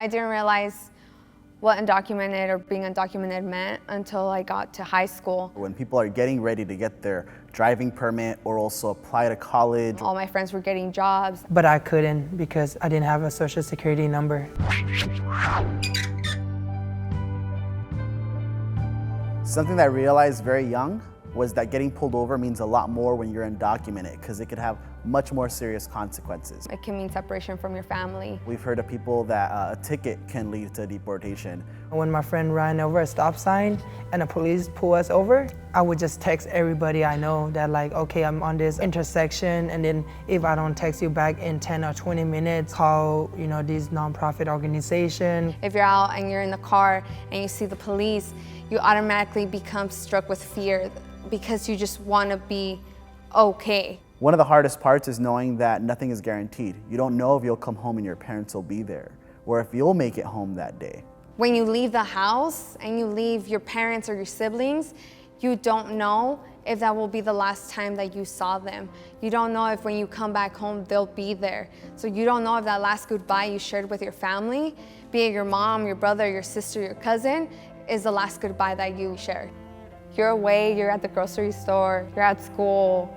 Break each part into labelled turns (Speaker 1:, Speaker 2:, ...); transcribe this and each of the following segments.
Speaker 1: I didn't realize what undocumented or being undocumented meant until I got to high school.
Speaker 2: When people are getting ready to get their driving permit or also apply to college.
Speaker 1: All my friends were getting jobs.
Speaker 3: But I couldn't because I didn't have a social security number.
Speaker 2: Something that I realized very young was that getting pulled over means a lot more when you're undocumented because it could have much more serious consequences.
Speaker 1: It can mean separation from your family.
Speaker 2: We've heard of people that a ticket can lead to deportation.
Speaker 3: When my friend ran over a stop sign and the police pull us over, I would just text everybody I know that like, okay, I'm on this intersection, and then if I don't text you back in 10 or 20 minutes, call, these nonprofit organizations.
Speaker 1: If you're out and you're in the car and you see the police, you automatically become struck with fear because you just want to be okay.
Speaker 2: One of the hardest parts is knowing that nothing is guaranteed. You don't know if you'll come home and your parents will be there, or if you'll make it home that day.
Speaker 1: When you leave the house and you leave your parents or your siblings, you don't know if that will be the last time that you saw them. You don't know if when you come back home, they'll be there. So you don't know if that last goodbye you shared with your family, be it your mom, your brother, your sister, your cousin, is the last goodbye that you shared. You're away, you're at the grocery store, you're at school,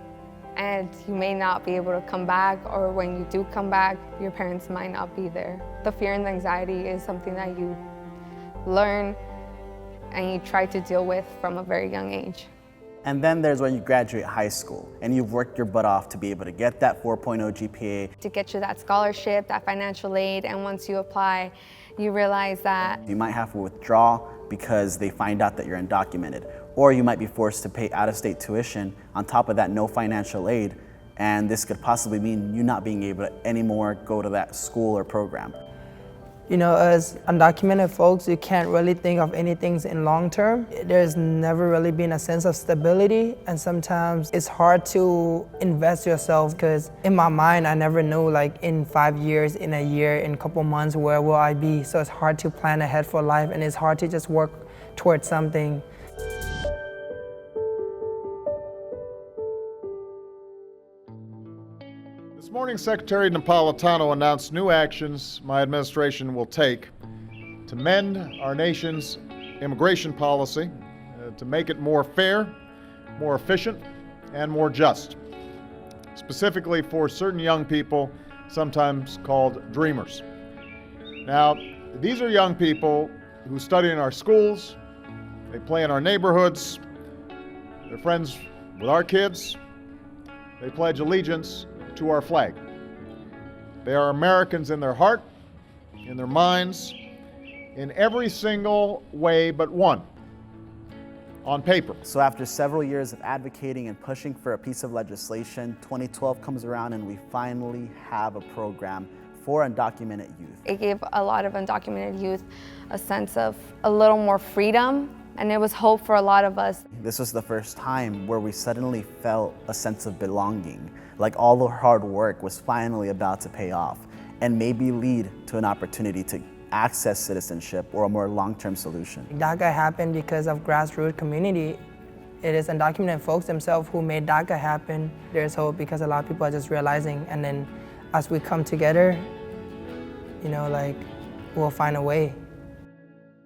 Speaker 1: and you may not be able to come back, or when you do come back, your parents might not be there. The fear and the anxiety is something that you learn and you try to deal with from a very young age.
Speaker 2: And then there's when you graduate high school and you've worked your butt off to be able to get that 4.0 GPA.
Speaker 1: To get you that scholarship, that financial aid, and once you apply, you realize that
Speaker 2: you might have to withdraw because they find out that you're undocumented, or you might be forced to pay out-of-state tuition. On top of that, no financial aid, and this could possibly mean you not being able to anymore go to that school or program.
Speaker 3: As undocumented folks, you can't really think of anything in long term. There's never really been a sense of stability, and sometimes it's hard to invest yourself because in my mind, I never knew like in 5 years, in a year, in a couple months, where will I be? So it's hard to plan ahead for life, and it's hard to just work towards something.
Speaker 4: This morning, Secretary Napolitano announced new actions my administration will take to mend our nation's immigration policy, to make it more fair, more efficient, and more just, specifically for certain young people, sometimes called dreamers. Now, these are young people who study in our schools, they play in our neighborhoods, they're friends with our kids, they pledge allegiance to our flag. They are Americans in their heart, in their minds, in every single way but one, on paper.
Speaker 2: So after several years of advocating and pushing for a piece of legislation, 2012 comes around and we finally have a program for undocumented youth.
Speaker 1: it gave a lot of undocumented youth a sense of a little more freedom, and it was hope for a lot of us.
Speaker 2: This was the first time where we suddenly felt a sense of belonging, like all the hard work was finally about to pay off and maybe lead to an opportunity to access citizenship or a more long-term solution.
Speaker 3: DACA happened because of grassroots community. It is undocumented folks themselves who made DACA happen. There's hope because a lot of people are just realizing, and then as we come together, we'll find a way.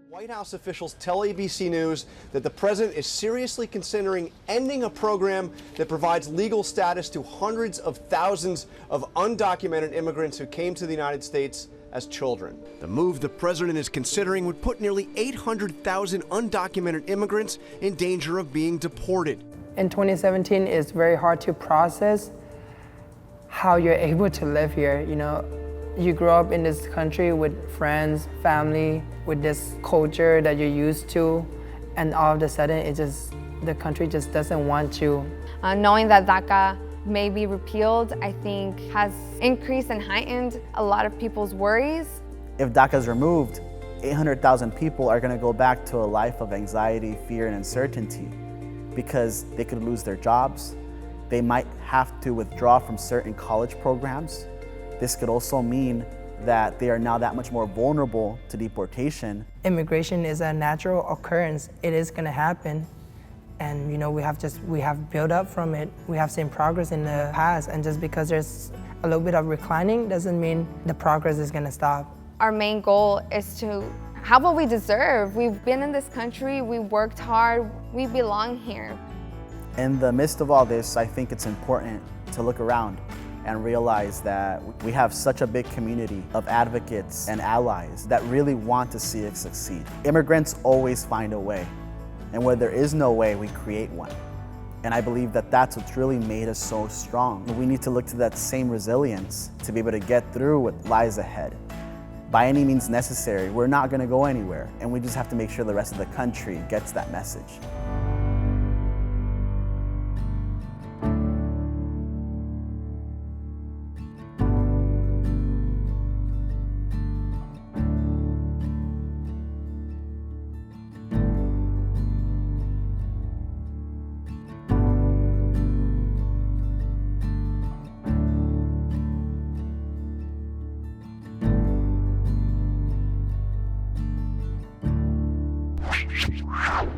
Speaker 5: White House officials tell ABC News that the president is seriously considering ending a program that provides legal status to hundreds of thousands of undocumented immigrants who came to the United States as children. The move the president is considering would put nearly 800,000 undocumented immigrants in danger of being deported.
Speaker 3: In 2017, it's very hard to process how you're able to live here. You grow up in this country with friends, family, with this culture that you're used to, and all of a sudden, the country just doesn't want you.
Speaker 1: Knowing that DACA may be repealed, I think, has increased and heightened a lot of people's worries.
Speaker 2: If DACA is removed, 800,000 people are going to go back to a life of anxiety, fear, and uncertainty because they could lose their jobs. They might have to withdraw from certain college programs. This could also mean that they are now that much more vulnerable to deportation.
Speaker 3: Immigration is a natural occurrence. It is going to happen. And we have built up from it. We have seen progress in the past, and just because there's a little bit of reclining doesn't mean the progress is going to stop.
Speaker 1: Our main goal is to have what we deserve. We've been in this country, we worked hard, we belong here.
Speaker 2: In the midst of all this, I think it's important to look around and realize that we have such a big community of advocates and allies that really want to see it succeed. Immigrants always find a way, and where there is no way, we create one. And I believe that that's what's really made us so strong. We need to look to that same resilience to be able to get through what lies ahead. By any means necessary, we're not gonna go anywhere, and we just have to make sure the rest of the country gets that message.
Speaker 6: Wow.